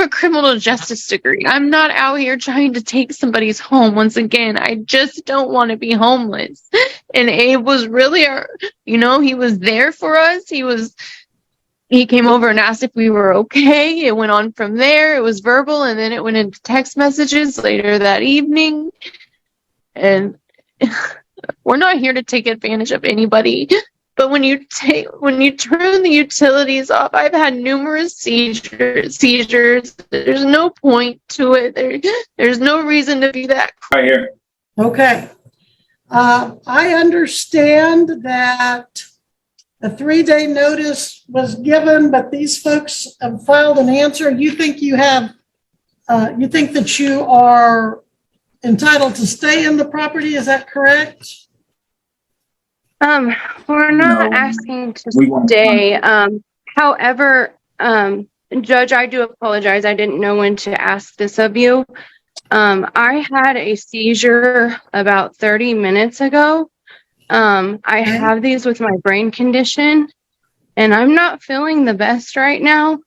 a criminal justice degree. I'm not out here trying to take somebody's home. Once again, I just don't want to be homeless. And Abe was really he was there for us. He came over and asked if we were okay. It went on from there. It was verbal, and then it went into text messages later that evening. And we're not here to take advantage of anybody. But when you turn the utilities off, I've had numerous seizures. There's no point to it. There's no reason to do that. Right here. Okay. I understand that a 3-day notice was given, but these folks have filed an answer. You think that you are entitled to stay in the property? Is that correct? We're not asking to stay. However, Judge, I do apologize. I didn't know when to ask this of you. I had a seizure about 30 minutes ago. I have these with my brain condition, and I'm not feeling the best right now.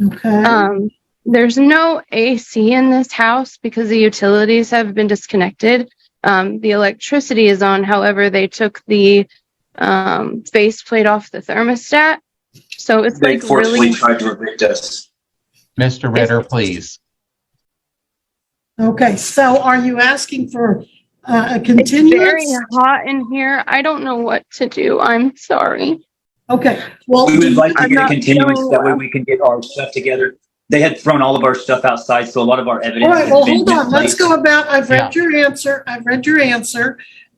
Okay. There's no AC in this house because the utilities have been disconnected. The electricity is on. However, they took the faceplate off the thermostat. So it's they like forcefully really tried to evict us. Mr. Ritter, please. Okay. So are you asking for a continuance? It's very hot in here. I don't know what to do. I'm sorry. Okay. Well, We would like to I'm get a not continuance. feeling That way well. we can get our stuff together. They had thrown all of our stuff outside, so a lot of our evidence. all right. Well, has been hold on. Let's misplaced. go about. I've read your answer.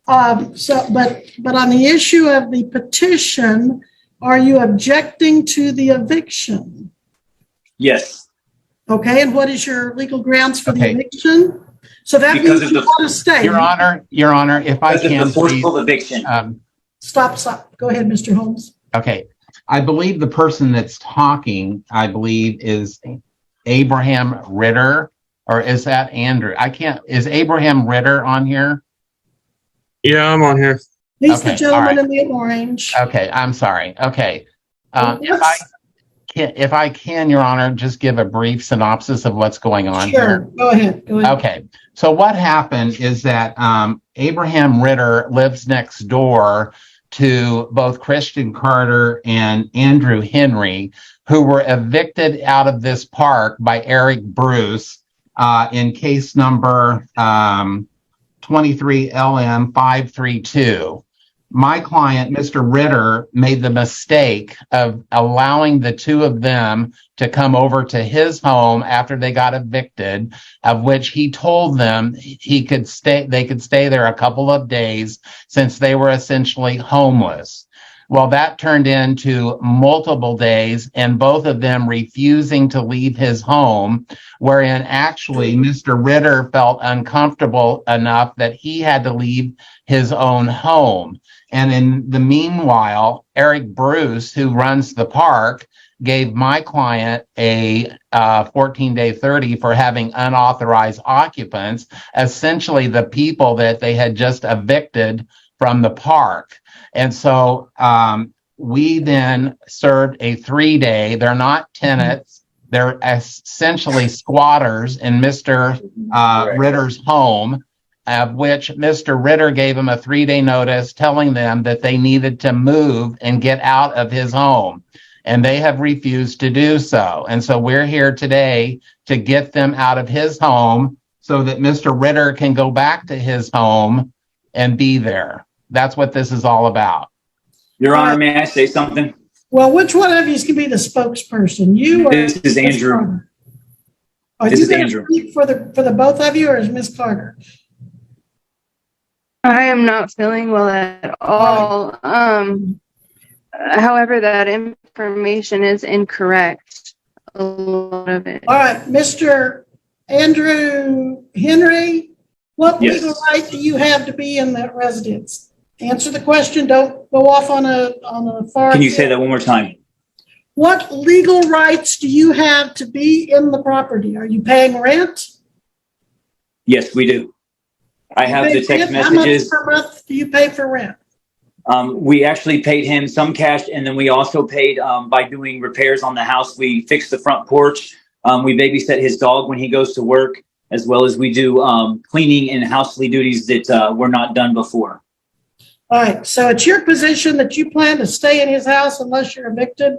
But on the issue of the petition, are you objecting to the eviction? Yes. Okay, and what is your legal grounds for the Okay. eviction? So that Because means of you the- want to stay. Your Honor, if I Because of can, the forceful please. eviction. Stop. Go ahead, Mr. Holmes. Okay. I believe the person that's talking, is Abraham Ritter, or is that Andrew? Is Abraham Ritter on here? Yeah, I'm on here. He's Okay, the gentleman all in the orange. Okay, I'm sorry. Okay. What's- If I can, Your Honor, just give a brief synopsis of what's going on Sure, here. go ahead. Okay. So what happened is that Abraham Ritter lives next door to both Christian Carter and Andrew Henry, who were evicted out of this park by Eric Bruce in case number 23 LM 532. My client, Mr. Ritter, made the mistake of allowing the two of them to come over to his home after they got evicted, of which he told them they could stay there a couple of days since they were essentially homeless. Well, that turned into multiple days and both of them refusing to leave his home, wherein actually Mr. Ritter felt uncomfortable enough that he had to leave his own home. And in the meanwhile, Eric Bruce, who runs the park, gave my client a 14-day 30 for having unauthorized occupants, essentially the people that they had just evicted from the park. And so we then served a 3-day. They're not tenants. They're essentially squatters in Mr. Ritter's home, of which Mr. Ritter gave him a 3-day notice telling them that they needed to move and get out of his home. And they have refused to do so. And so we're here today to get them out of his home so that Mr. Ritter can go back to his home and be there. That's what this is all about. Your Honor, may I say something? Well, which one of you can be the spokesperson? You or This is Ms. Andrew. Carter? Are This you is going to Andrew. speak for the both of you, or is Ms. Carter? I am not feeling well at all. However, that information is incorrect. A lot of it. All right, Mr. Andrew Henry, what Yes. legal right do you have to be in that residence? Answer the question. Don't go off on a far. Can you say that one more time? What legal rights do you have to be in the property? Are you paying rent? Yes, we do. I have the text How much messages. per month do you pay for rent? We actually paid him some cash, and then we also paid by doing repairs on the house. We fixed the front porch. We babysit his dog when he goes to work, as well as we do cleaning and housely duties that were not done before. All right, so it's your position that you plan to stay in his house unless you're evicted?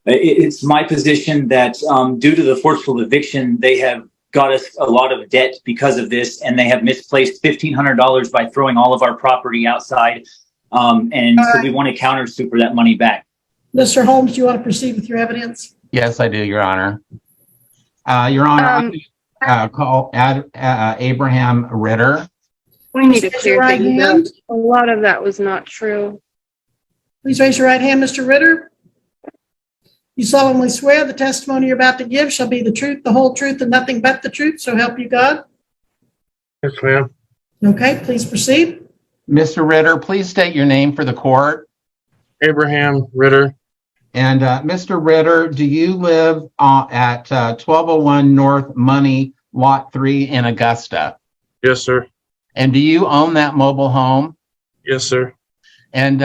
It's my position that due to the forceful eviction, they have got us a lot of debt because of this, and they have misplaced $1,500 by throwing all of our property outside. So we want to countersue for that money back. Mr. Holmes, do you want to proceed with your evidence? Yes, I do, Your Honor. Your Honor, call Abraham Ritter. We need to Please raise your clear right things up. hand. A lot of that was not true. Please raise your right hand, Mr. Ritter. You solemnly swear the testimony you're about to give shall be the truth, the whole truth, and nothing but the truth, so help you God? Yes, ma'am. Okay, please proceed. Mr. Ritter, please state your name for the court. Abraham Ritter. And Mr. Ritter, do you live at 1201 North Money, Lot 3 in Augusta? Yes, sir. And do you own that mobile home? Yes, sir. And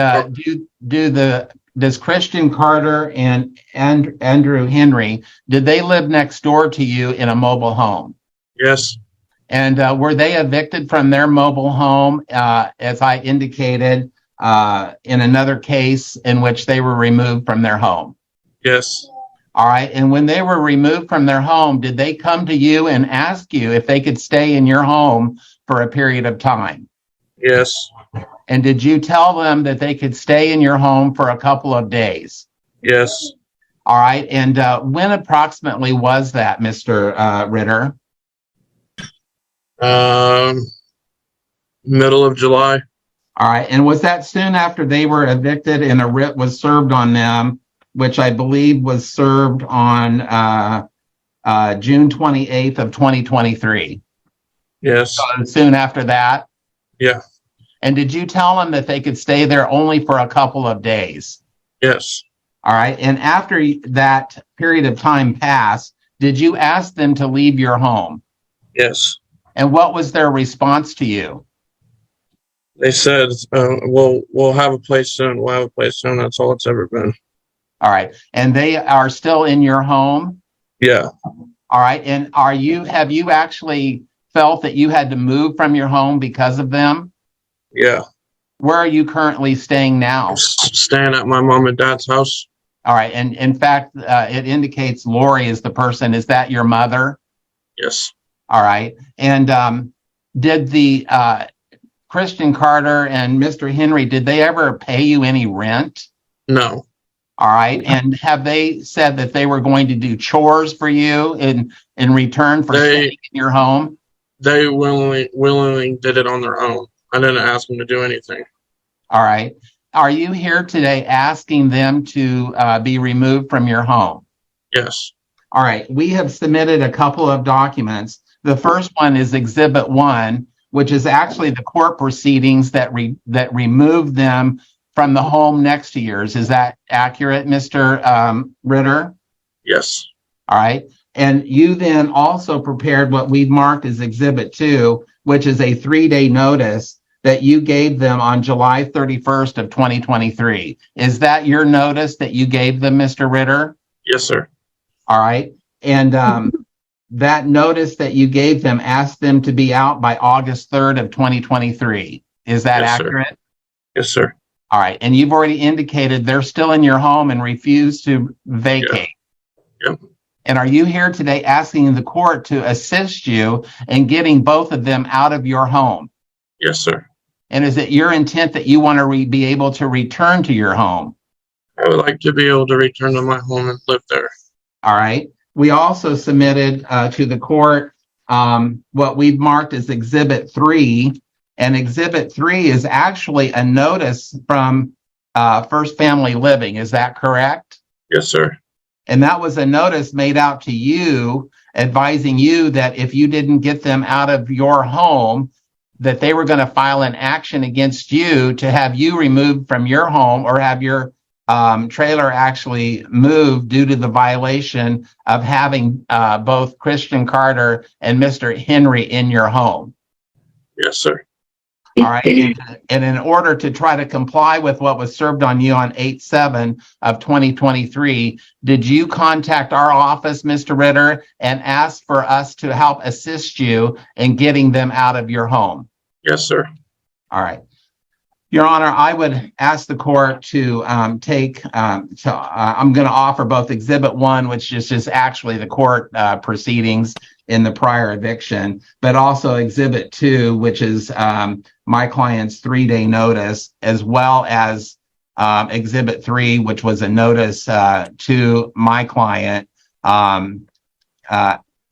does Christian Carter and Andrew Henry, did they live next door to you in a mobile home? Yes. And were they evicted from their mobile home, as I indicated, in another case in which they were removed from their home? Yes. All right. And when they were removed from their home, did they come to you and ask you if they could stay in your home for a period of time? Yes. And did you tell them that they could stay in your home for a couple of days? Yes. All right. And when approximately was that, Mr. Ritter? Middle of July. All right. And was that soon after they were evicted and a writ was served on them, which I believe was served on June 28th of 2023? Yes. So soon after that? Yeah. And did you tell them that they could stay there only for a couple of days? Yes. All right. And after that period of time passed, did you ask them to leave your home? Yes. And what was their response to you? They said, we'll have a place soon. We'll have a place soon. That's all it's ever been. All right. And they are still in your home? Yeah. All right. And have you actually felt that you had to move from your home because of them? Yeah. Where are you currently staying now? I'm staying at my mom and dad's house. All right. And in fact, it indicates Lori is the person. Is that your mother? Yes. All right. And did the Christian Carter and Mr. Henry, did they ever pay you any rent? No. All right. And have they said that they were going to do chores for you in return for staying in your home? They willingly did it on their own. I didn't ask them to do anything. All right. Are you here today asking them to be removed from your home? Yes. All right. We have submitted a couple of documents. The first one is Exhibit 1, which is actually the court proceedings that removed them from the home next to yours. Is that accurate, Mr. Ritter? Yes. All right. And you then also prepared what we've marked as Exhibit 2, which is a 3-day notice that you gave them on July 31st of 2023. Is that your notice that you gave them, Mr. Ritter? Yes, sir. All right. And that notice that you gave them asked them to be out by August 3rd of 2023. Is that accurate? Sir. Yes, sir. All right. And you've already indicated they're still in your home and refuse to vacate. Yep. And are you here today asking the court to assist you in getting both of them out of your home? Yes, sir. And is it your intent that you want to be able to return to your home? I would like to be able to return to my home and live there. All right. We also submitted to the court what we've marked as Exhibit 3. And Exhibit 3 is actually a notice from First Family Living. Is that correct? Yes, sir. And that was a notice made out to you advising you that if you didn't get them out of your home, that they were going to file an action against you to have you removed from your home or have your trailer actually moved due to the violation of having both Christian Carter and Mr. Henry in your home. Yes, sir. All right. And in order to try to comply with what was served on you on 8/7 of 2023, did you contact our office, Mr. Ritter, and ask for us to help assist you in getting them out of your home? Yes, sir. All right. Your Honor, I would ask the court to I'm going to offer both Exhibit 1, which is just actually the court proceedings in the prior eviction, but also Exhibit 2, which is my client's 3-day notice, as well as Exhibit 3, which was a notice to my client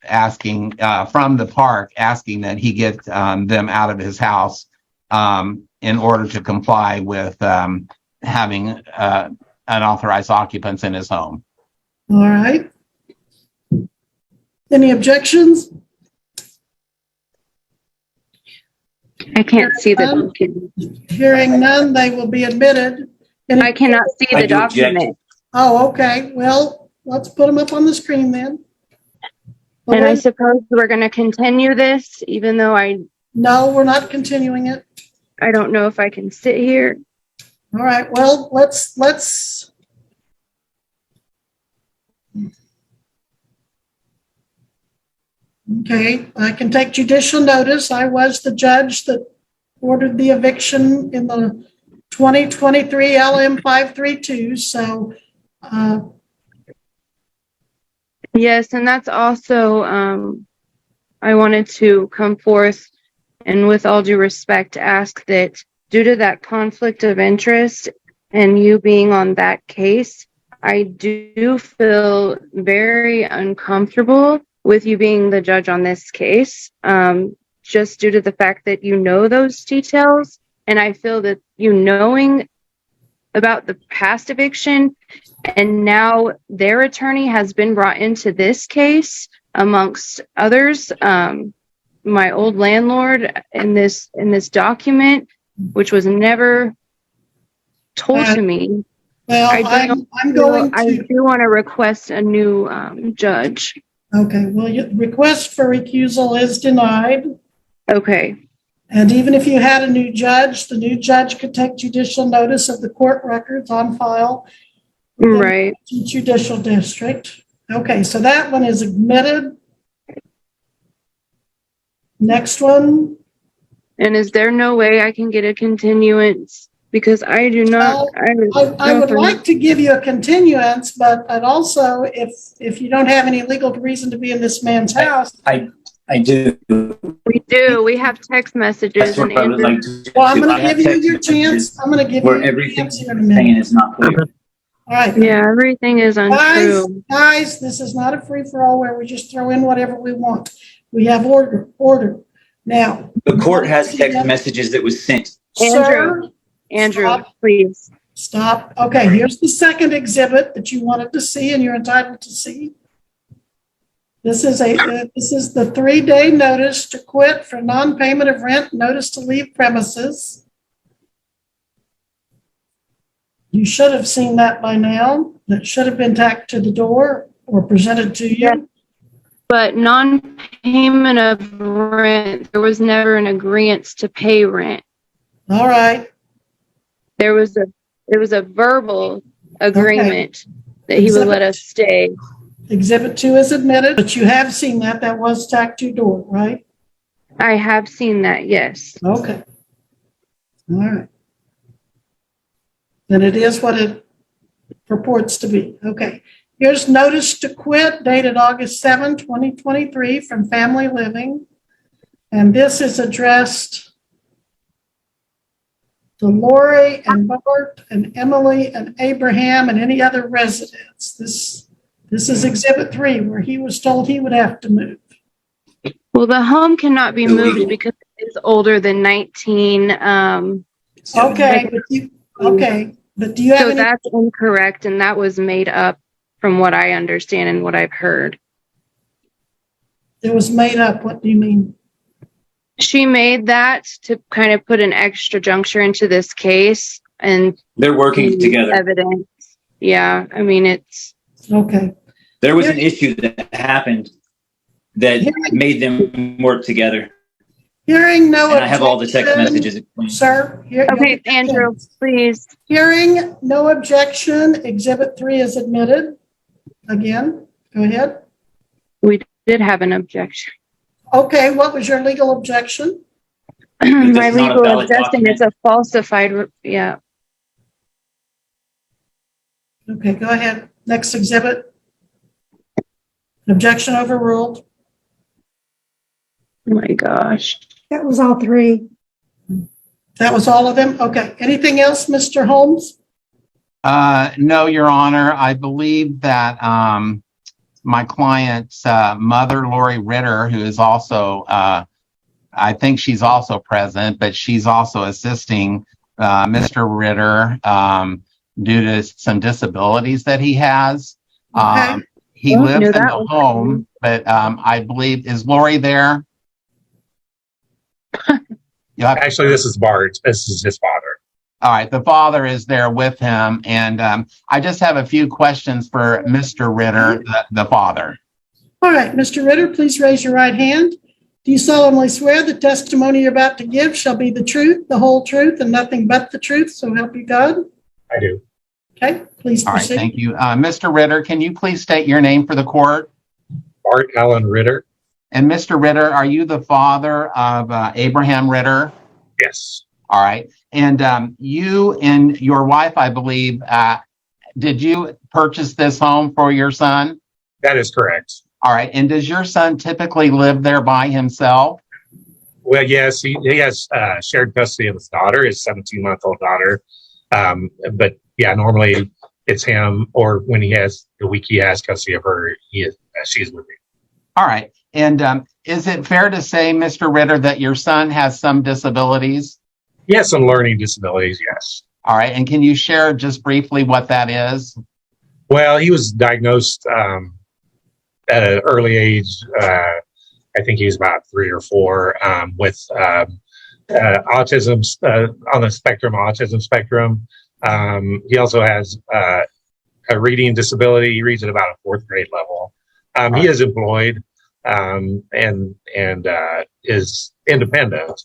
asking from the park, asking that he get them out of his house in order to comply with having unauthorized occupants in his home. All right. Any objections? I can't see the document. Hearing none, they will be admitted. I cannot see the document. Oh, okay. Well, let's put them up on the screen then. And I suppose we're going to continue this, even though No, we're not continuing it. I don't know if I can sit here. All right. Well, let's. Okay, I can take judicial notice. I was the judge that ordered the eviction in the 2023 LM 532. So, Yes, and that's also, I wanted to come forth and with all due respect, ask that due to that conflict of interest and you being on that case, I do feel very uncomfortable with you being the judge on this case, just due to the fact that you know those details. And I feel that you knowing about the past eviction and now their attorney has been brought into this case amongst others, my old landlord in this document, which was never told to me. well, I do want to request a new judge. Okay, well, your request for recusal is denied. Okay. And even if you had a new judge, the new judge could take judicial notice of the court records on file. Right. Judicial district. Okay, so that one is admitted. Next one. And is there no way I can get a continuance? Because I do not. Well, I would like to give you a continuance, but I'd also, if you don't have any legal reason to be in this man's house. I do. We do. We have text messages. That's what I would like to do. Well, I'm going to give you your chance. I'm going to give you where everything you're saying is not clear. All right. Yeah, everything is untrue. Guys, this is not a free-for-all where we just throw in whatever we want. We have order. Now. The court has text messages that was sent. Andrew, stop. Please. Stop. Okay, here's the second exhibit that you wanted to see and you're entitled to see. This is the 3-day notice to quit for non-payment of rent, notice to leave premises. You should have seen that by now. That should have been tacked to the door or presented to you. Yeah. But non-payment of rent, there was never an agreement to pay rent. All right. There was a verbal agreement that he would let us stay. Exhibit 2 is admitted, but you have seen that. That was tacked to your door, right? I have seen that, yes. Okay. All right. Then it is what it purports to be. Okay. Here's notice to quit dated August 7, 2023 from Family Living. And this is addressed to Lori and Bart and Emily and Abraham and any other residents. This is Exhibit 3 where he was told he would have to move. Well, the home cannot be moved because it is older than 19. Okay, but do you have so any? That's incorrect, and that was made up from what I understand and what I've heard. It was made up. What do you mean? She made that to kind of put an extra juncture into this case, and they're working together. Evidence. Yeah, I mean, it's okay. There was an issue that happened that made them work together. Hearing no And I have all the text objection, messages explained. sir. Okay, Andrew, please. Hearing no objection, Exhibit 3 is admitted. Again, go ahead. We did have an objection. Okay, what was your legal objection? My It's not a legal valid objection, it's a falsified, yeah. Okay, go ahead. Next exhibit. Objection overruled. Oh my gosh. That was all three. That was all of them? Okay. Anything else, Mr. Holmes? No, Your Honor. I believe that my client's mother, Lori Ritter, who is also, I think she's also present, but she's also assisting Mr. Ritter due to some disabilities that he has. Okay. He Oh, lives knew in that the was home, but I believe, is Lori there? You'll have to- Actually, this is Bart. This is his father. All right, the father is there with him, and I just have a few questions for Mr. Ritter, the father. All right, Mr. Ritter, please raise your right hand. Do you solemnly swear the testimony you're about to give shall be the truth, the whole truth, and nothing but the truth, so help you God? I do. Okay, please All right, proceed. thank you. Mr. Ritter, can you please state your name for the court? Bart Allen Ritter. And Mr. Ritter, are you the father of Abraham Ritter? Yes, All right. And you and your wife, I believe, did you purchase this home for your son? that is correct. All right. And does your son typically live there by himself? Well, yes, he has shared custody of his daughter, his 17-month-old daughter. But yeah, normally it's him, or when he has the week he has custody of her, she's with me. All right. And is it fair to say, Mr. Ritter, that your son has some disabilities? He has some learning disabilities, yes. All right. And can you share just briefly what that is? Well, he was diagnosed at an early age. I think he was about 3 or 4 with autism on the autism spectrum. He also has a reading disability. He reads at about a 4th grade level. He is employed and is independent,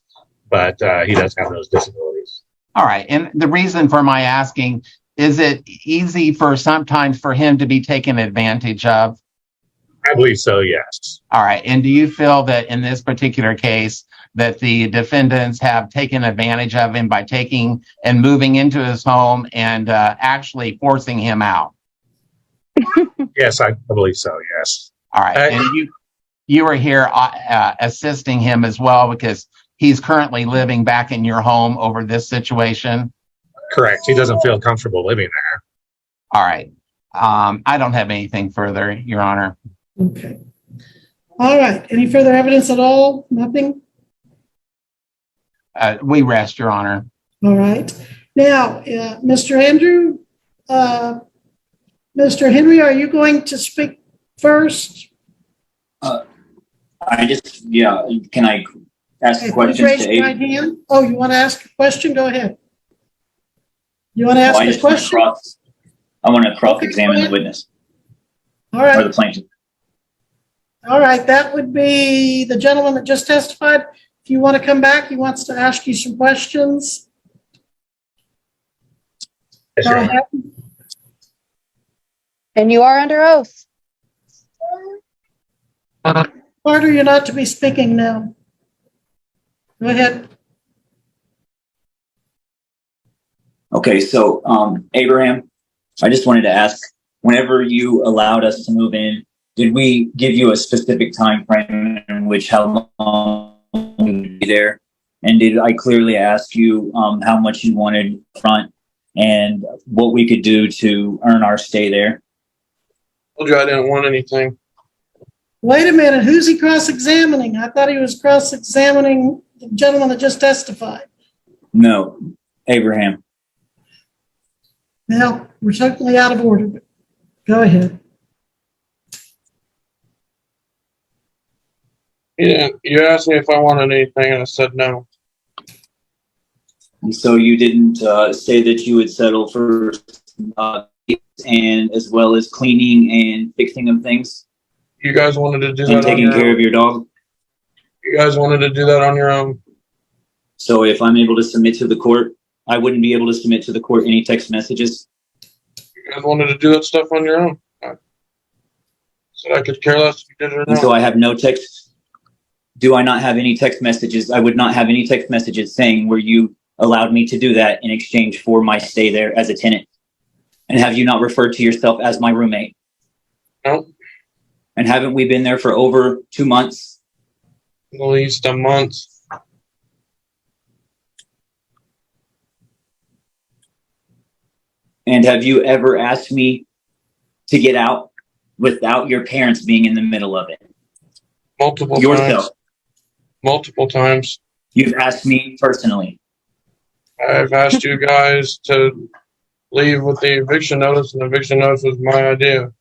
but he does have those disabilities. All right. And the reason for my asking, is it easy sometimes for him to be taken advantage of? I believe so, yes. All right. And do you feel that in this particular case that the defendants have taken advantage of him by taking and moving into his home and actually forcing him out? Yes, I believe so, yes. All right. And you were here assisting him as well because he's currently living back in your home over this situation? Correct. He doesn't feel comfortable living there. All right. I don't have anything further, Your Honor. Okay. All right. Any further evidence at all? Nothing? We rest, Your Honor. All right. Now, Mr. Andrew, Mr. Henry, are you going to speak first? Can I ask Okay, questions please raise to your right hand. Oh, you want to ask a question? Go ahead. You want to ask a question? I want to cross-examine go the ahead. witness All or right. the plaintiff. All right. That would be the gentleman that just testified. If you want to come back, he wants to ask you some questions. Yes, Go Your Honor. ahead. And you are under oath. Carter, you're not to be speaking now. Go ahead. Okay, so Abraham, I just wanted to ask, whenever you allowed us to move in, did we give you a specific time frame in which how long we would be there? And did I clearly ask you how much you wanted front and what we could do to earn our stay there? I told you I didn't want anything. Wait a minute. Who's he cross-examining? I thought he was cross-examining the gentleman that just testified. No, Abraham. Well, we're certainly out of order, but go ahead. Yeah, you asked me if I wanted anything, and I said no. And so you didn't say that you would settle for and as well as cleaning and fixing of things You guys wanted to do and that on taking your care own. of your dog? You guys wanted to do that on your own. So if I'm able to submit to the court, I wouldn't be able to submit to the court any text messages. You guys wanted to do that stuff on your own. So I could care less if you did it or And not. so I have no text. Do I not have any text messages? I would not have any text messages saying where you allowed me to do that in exchange for my stay there as a tenant. And have you not referred to yourself as my roommate? No, And haven't we been there for over 2 months? at least a month. And have you ever asked me to get out without your parents being in the middle of it? Multiple Yourself. times. Multiple times. You've asked me personally. I've asked you guys to leave with the eviction notice, and the eviction notice was my idea.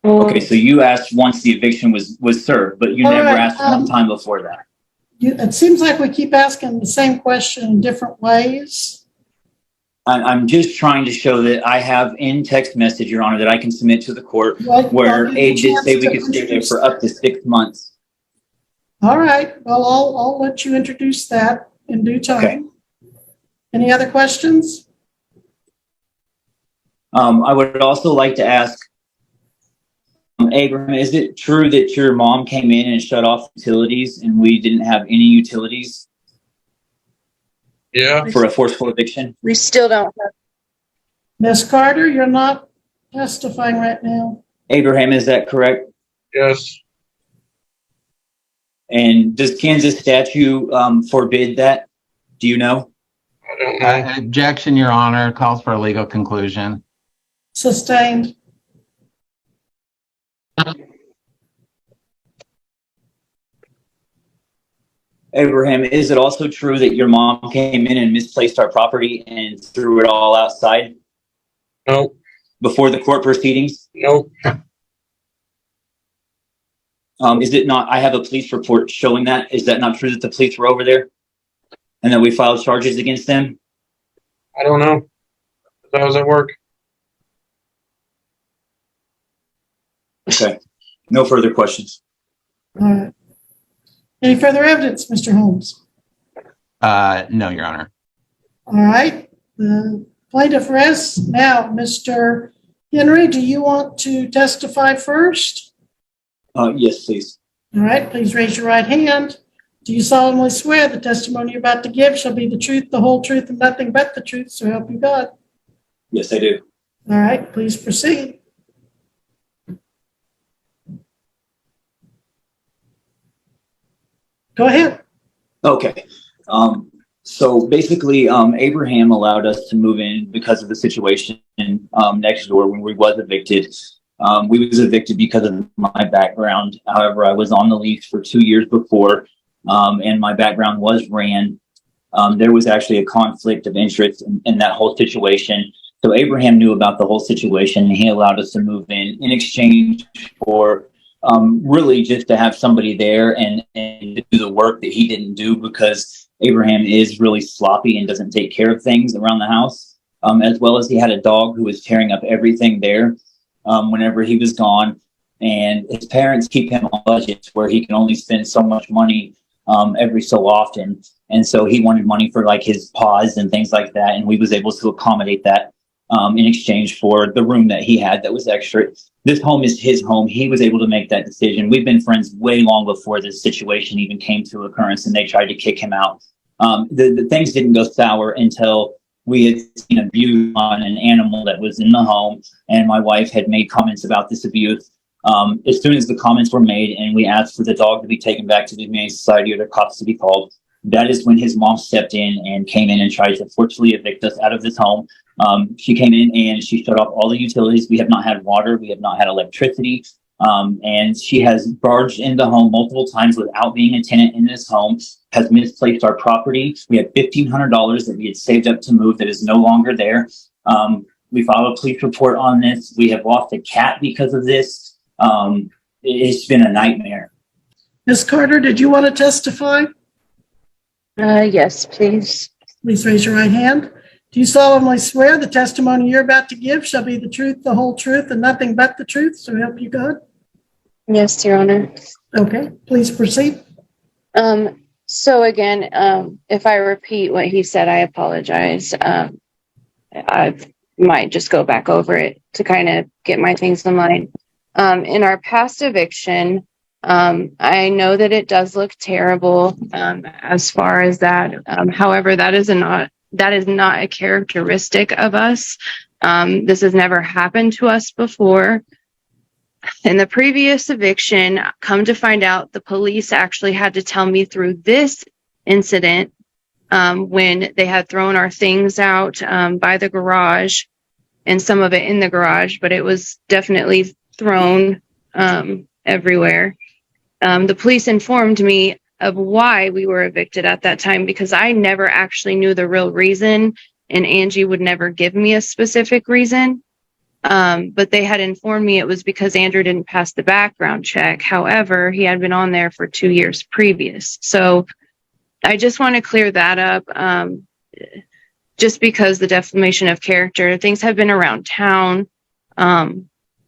Okay, so you asked once the eviction was served, but you All never right, asked one time before that. It seems like we keep asking the same question in different ways. I'm just trying to show that I have in text message, Your Honor, that I can submit to the court where Abe did say we could stay there for up to 6 months. All right, well, I'll let you introduce that in due time. Okay. Any other questions? I would also like to ask, Abraham, is it true that your mom came in and shut off utilities and we didn't have any utilities Yeah, for a forceful eviction? We still don't have. Ms. Carter, you're not testifying right now. Abraham, is that correct? yes. And does Kansas statute forbid that? Do you know? I don't know. Objection, Your Honor. Calls for a legal conclusion. Sustained. Abraham, is it also true that your mom came in and misplaced our property and threw it all outside Nope. before the court proceedings? Nope. Is it not? I have a police report showing that. Is that not true that the police were over there and that we filed charges against them? I don't know. I was at work. Okay. No further questions. All right. Any further evidence, Mr. Holmes? No, Your Honor. All right. The plaintiff rests. Now, Mr. Henry, do you want to testify first? Yes, please. All right, please raise your right hand. Do you solemnly swear the testimony you're about to give shall be the truth, the whole truth, and nothing but the truth, so help you God? Yes, I do. All right, please proceed. Go ahead. Okay. So basically, Abraham allowed us to move in because of the situation next door when we was evicted. We was evicted because of my background. However, I was on the lease for 2 years before, and my background was ran. There was actually a conflict of interest in that whole situation. So Abraham knew about the whole situation, and he allowed us to move in exchange for really just to have somebody there and to do the work that he didn't do, because Abraham is really sloppy and doesn't take care of things around the house, as well as he had a dog who was tearing up everything there whenever he was gone. And his parents keep him on budgets where he can only spend so much money every so often. And so he wanted money for like his paws and things like that. And we was able to accommodate that in exchange for the room that he had that was extra. This home is his home. He was able to make that decision. We've been friends way long before this situation even came to occurrence, and they tried to kick him out. The things didn't go sour until we had seen abuse on an animal that was in the home, and my wife had made comments about this abuse. As soon as the comments were made and we asked for the dog to be taken back to the Humane Society or the cops to be called, that is when his mom stepped in and came in and tried to forcibly evict us out of this home. She came in and she shut off all the utilities. We have not had water. We have not had electricity. And she has barged in the home multiple times without being a tenant in this home, has misplaced our property. We had $1,500 that we had saved up to move that is no longer there. We filed a police report on this. We have lost a cat because of this. It's been a nightmare. Ms. Carter, did you want to testify? Yes, please. Please raise your right hand. Do you solemnly swear the testimony you're about to give shall be the truth, the whole truth, and nothing but the truth, so help you God? Yes, Your Honor. Okay, please proceed. So again, if I repeat what he said, I apologize. I might just go back over it to kind of get my things in line. In our past eviction, I know that it does look terrible as far as that. However, that is not a characteristic of us. This has never happened to us before. In the previous eviction, come to find out, the police actually had to tell me through this incident when they had thrown our things out by the garage, and some of it in the garage, but it was definitely thrown everywhere. The police informed me of why we were evicted at that time, because I never actually knew the real reason, and Angie would never give me a specific reason. But they had informed me it was because Andrew didn't pass the background check. However, he had been on there for 2 years previous. So I just want to clear that up. Just because the defamation of character, things have been around town.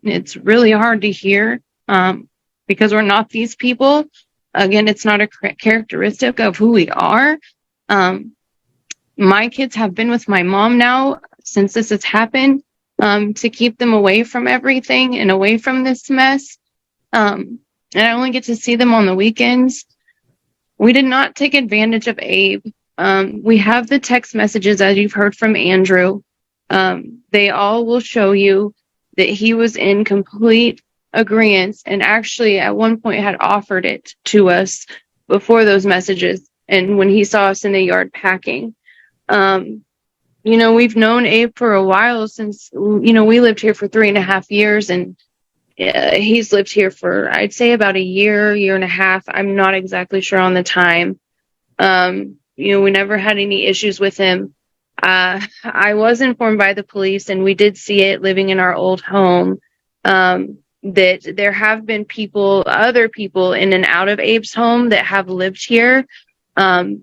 It's really hard to hear because we're not these people. Again, it's not a characteristic of who we are. My kids have been with my mom now since this has happened, to keep them away from everything and away from this mess. And I only get to see them on the weekends. We did not take advantage of Abe. We have the text messages, as you've heard from Andrew. They all will show you that he was in complete agreement, and actually at one point had offered it to us before those messages, and when he saw us in the yard packing. We've known Abe for a while, since, we lived here for 3.5 years, and he's lived here for, I'd say, about a year and a half. I'm not exactly sure on the time. We never had any issues with him. I was informed by the police, and we did see it living in our old home, that there have been other people in and out of Abe's home that have lived here, that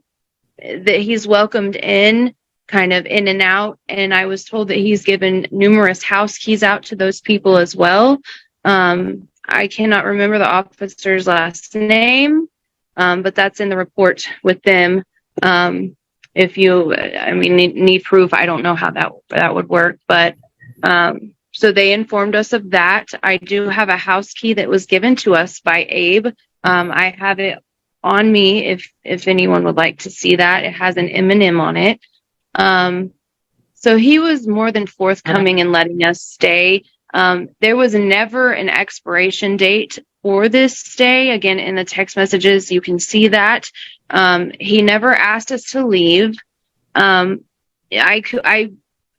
he's welcomed in, kind of in and out. And I was told that he's given numerous house keys out to those people as well. I cannot remember the officer's last name, but that's in the report with them. If you, need proof, I don't know how that would work, but, so they informed us of that. I do have a house key that was given to us by Abe. I have it on me if anyone would like to see that. It has an M&M on it. So he was more than forthcoming in letting us stay. There was never an expiration date for this stay. Again, in the text messages, you can see that. He never asked us to leave. I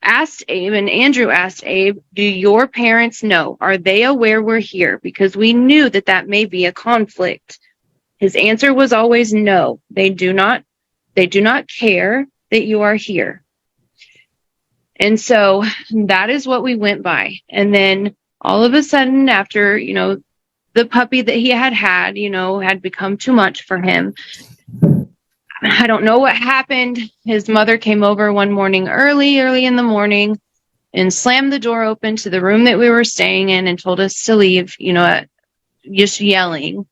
asked Abe, and Andrew asked Abe, do your parents know? Are they aware we're here? Because we knew that may be a conflict. His answer was always no. They do not care that you are here. And so that is what we went by. And then all of a sudden, after, the puppy that he had had become too much for him. I don't know what happened. His mother came over one morning early in the morning, and slammed the door open to the room that we were staying in and told us to leave, just yelling.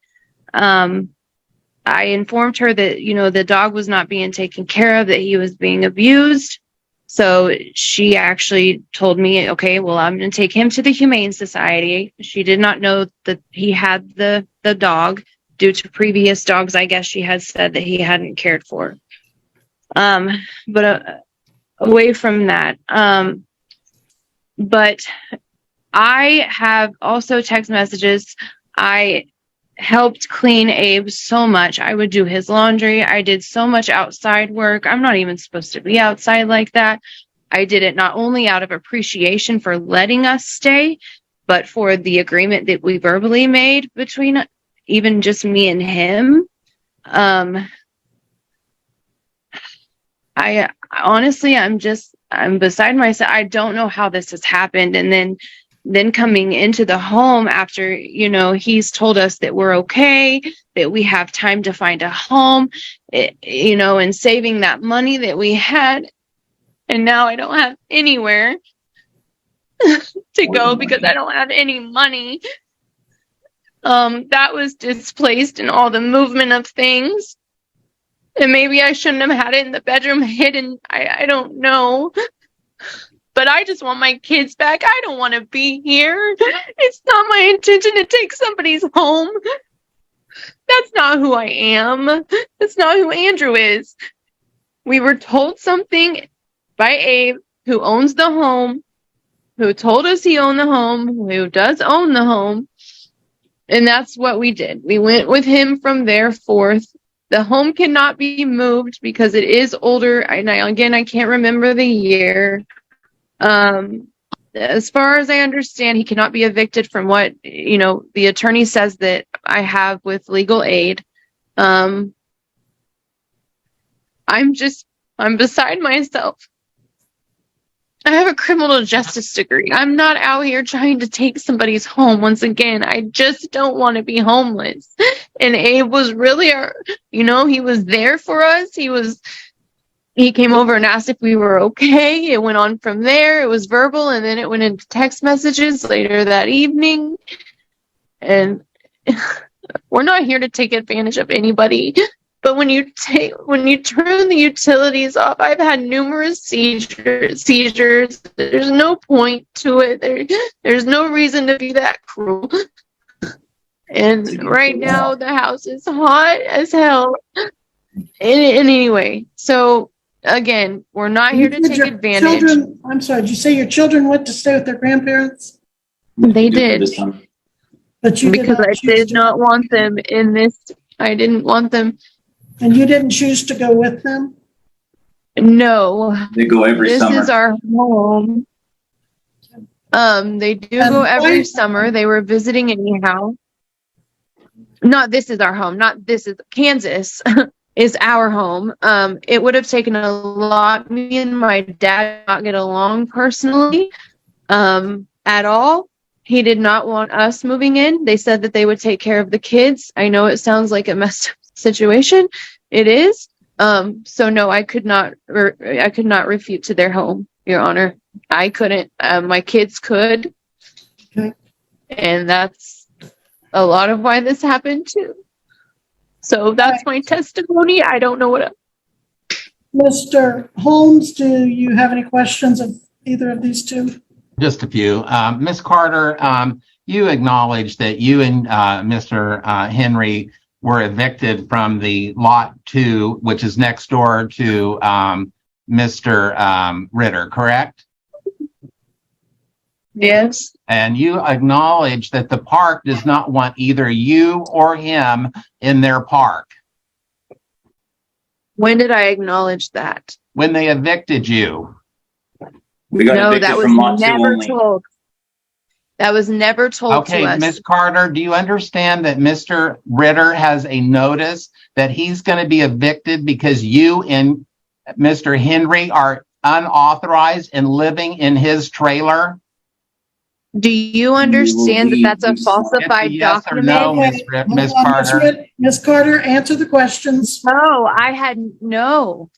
I informed her that, the dog was not being taken care of, that he was being abused. So she actually told me, okay, well, I'm going to take him to the Humane Society. She did not know that he had the dog due to previous dogs, I guess she had said that he hadn't cared for. But away from that, but I have also text messages. I helped clean Abe so much. I would do his laundry. I did so much outside work. I'm not even supposed to be outside like that. I did it not only out of appreciation for letting us stay, but for the agreement that we verbally made between even just me and him. I honestly, I'm beside myself. I don't know how this has happened. And then coming into the home after, he's told us that we're okay, that we have time to find a home, and saving that money that we had. And now I don't have anywhere to go because I don't have any money. that was displaced in all the movement of things. And maybe I shouldn't have had it in the bedroom hidden. I don't know. But I just want my kids back. I don't want to be here. It's not my intention to take somebody's home. That's not who I am. That's not who Andrew is. We were told something by Abe, who owns the home, who told us he owned the home, who does own the home. And that's what we did. We went with him from there forth. The home cannot be moved because it is older. Again, I can't remember the year. As far as I understand, he cannot be evicted from what, the attorney says that I have with legal aid. I'm beside myself. I have a criminal justice degree. I'm not out here trying to take somebody's home. Once again, I just don't want to be homeless. And Abe was really he was there for us. He came over and asked if we were okay. It went on from there. It was verbal, and then it went into text messages later that evening. And we're not here to take advantage of anybody. But when you turn the utilities off, I've had numerous seizures. There's no point to it. There's no reason to be that cruel. And right now the house is hot as hell. And anyway, so again, we're not here to take advantage. I'm sorry, did you say your children went to stay with their grandparents? They did. But you because I did not want them in this. I didn't want them. And you didn't choose to go with them? No. They go every summer. This is our home. They do go every summer. They were visiting anyhow. Not this is our home. Not this is Kansas is our home. It would have taken a lot. Me and my dad did not get along personally at all. He did not want us moving in. They said that they would take care of the kids. I know it sounds like a messed up situation. It is. So no, I could not refute to their home, Your Honor. I couldn't. My kids could. Okay. And that's a lot of why this happened too. So that's my testimony. I don't know what else. Mr. Holmes, do you have any questions of either of these two? Just a few. Ms. Carter, you acknowledged that you and Mr. Henry were evicted from the lot 2, which is next door to Mr. Ritter, correct? Yes. And you acknowledge that the park does not want either you or him in their park. When did I acknowledge that? When they evicted you. We got evicted that was from lot 2 never only. told. That was never told to us. Okay, Ms. Carter, do you understand that Mr. Ritter has a notice that he's going to be evicted because you and Mr. Henry are unauthorized and living in his trailer? Do you understand that that's a falsified yes document? Or no, Ms. Carter? Ms. Carter, answer the questions. No, I had no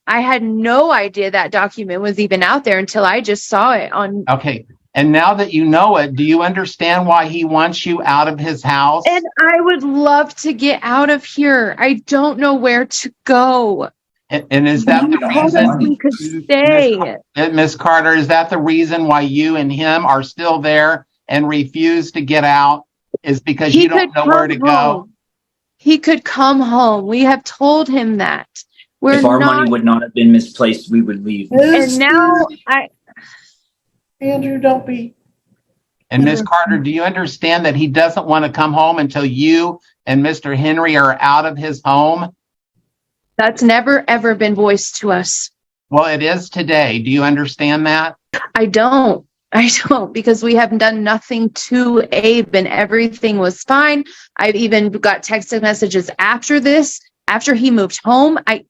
idea that document was even out there until I just saw it on. Okay. And now that you know it, do you understand why he wants you out of his house? And I would love to get out of here. I don't know where to go. And is that the reason we could stay? Ms. Carter, is that the reason why you and him are still there and refuse to get out? Is because you don't know where to go? He could come home. We have told him that. If our money would not have been misplaced, we would leave. And now Andrew, don't be. And Ms. Carter, do you understand that he doesn't want to come home until you and Mr. Henry are out of his home? That's never, ever been voiced to us. Well, it is today. Do you understand that? I don't, because we have done nothing to Abe and everything was fine. I've even got text messages after this, after he moved home. I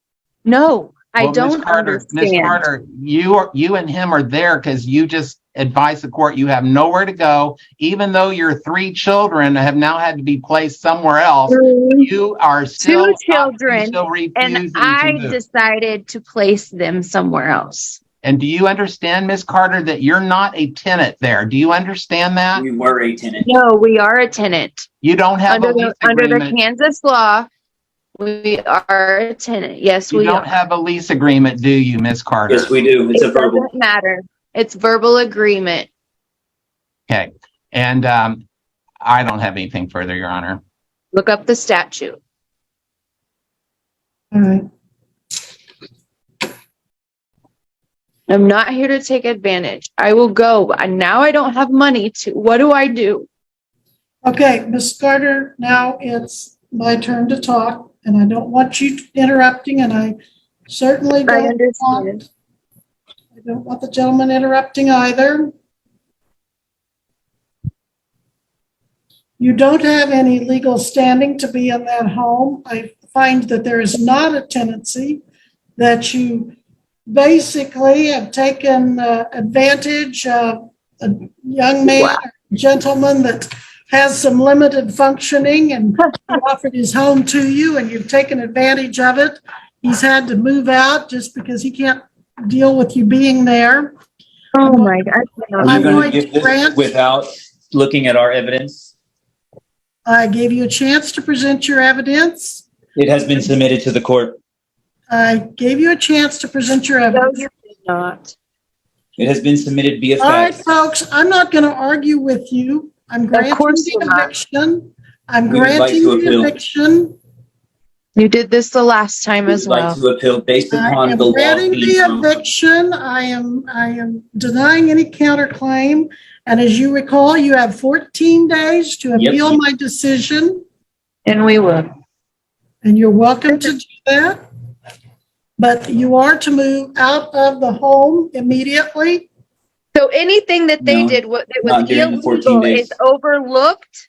don't understand. Ms. Carter, you and him are there because you just advised the court you have nowhere to go, even though your 3 children have now had to be placed somewhere else. You are still 2 children, and I decided to place them somewhere else. And do you understand, Ms. Carter, that you're not a tenant there? Do you understand that? We were a tenant. No, we are a tenant. You don't have Under a lease under the agreement. Kansas law, we are a tenant. Yes, You we don't are. have a lease agreement, do you, Ms. Carter? Yes, we do. It's a It verbal. doesn't matter. It's verbal agreement. Okay. And I don't have anything further, Your Honor. Look up the statute. All right. I'm not here to take advantage. I will go. And now I don't have money to. What do I do? Okay, Ms. Carter, now it's my turn to talk, and I don't want you interrupting, and I certainly I don't understand. want the gentleman interrupting either. You don't have any legal standing to be in that home. I find that there is not a tenancy, that you basically have taken advantage of a young man, Wow. or gentleman that has some limited functioning, and he offered his home to you, and you've taken advantage of it. He's had to move out just because he can't deal with you being there. Oh my God. Are I'm you going going to to give this grant- without looking at our evidence? I gave you a chance to present your evidence. It has been submitted to the court. I gave you a chance to present your No, evidence. you did not. It has been submitted via All right, fax. folks, I'm not going to argue with you. I'm granting course the you're not. eviction. I'm We would like granting to the appeal. eviction. You did this the last time We as would like well. to appeal based I upon am the law granting being the broken. eviction. I am denying any counterclaim. And as you recall, you have 14 days to Yep. appeal my decision, And we will. and you're welcome to do that. But you are to move out of the home immediately. So anything that they No, did, what that was not during the 14 illegal, days. is overlooked.